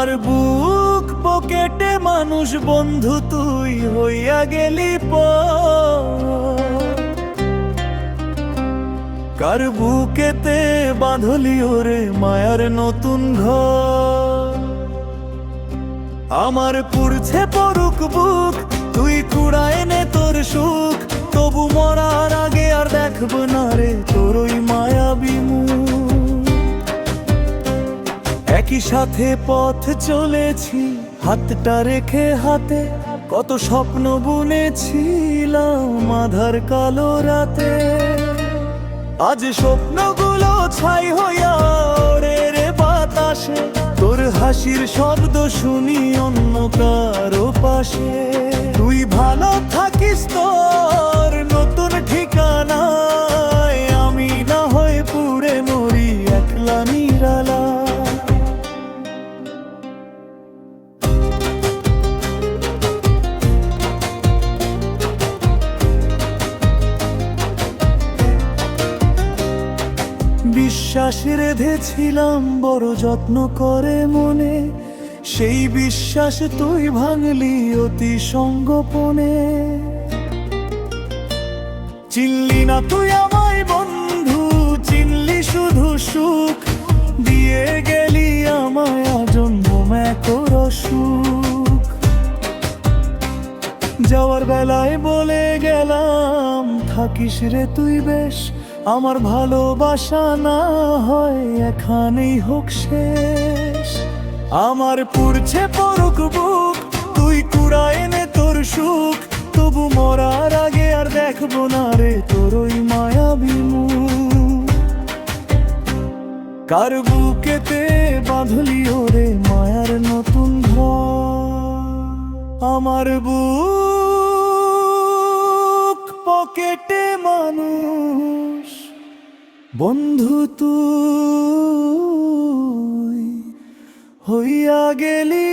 আমার বুক পকেটে মানুষ বন্ধু তুই হইয়া গেলি কার বুকেতে বাঁধলি ওরে মায়ার নতুন ঘর। আমার পুরছে পরুক বুক তুই কুড়ায় নে তোর সুখ, তবু মরার আগে আর দেখব না রে তোর ওই মায়াবী মুখ। একই সাথে পথ চলেছি হাতটা রেখে হাতে, কত স্বপ্ন বুনেছিলাম আধার কালো রাতে। আজ স্বপ্নগুলো ছাই হইয়া ওরে রে বাতাসে, তোর হাসির শব্দ শুনি অন্য কারো পাশে। তুই ভালো থাকিস তোর নতুন ঠিকানায়, আমি না হয়ে পুড়ে মরি একলা নিরালা। বিশ্বাস রেধেছিলাম বড় যত্ন করে মনে, সেই বিশ্বাস তুই ভাঙলি অতি সঙ্গোপনে। চিনলি না তুই আমায় বন্ধু, চিনলি শুধু সুখ, দিয়ে গেলি আমায় আজন্ম তোর সুখ। যাওয়ার বেলায় বলে গেলাম থাকিস রে তুই বেশ, আমার ভালোবাসা না হয় এখানেই হোক শেষ। আমার পুরছে পরুক বুক তুই কুড়ায় নে তোর সুখ, তবু মরার আগে আর দেখবো না রে তোর ওই মায়াবী মুখ। কার বুকেতে বাঁধলি ওরে মায়ার নতুন ঘর। আমার বুক পকেটে মানুষ বন্ধু তুই হইয়া গেলি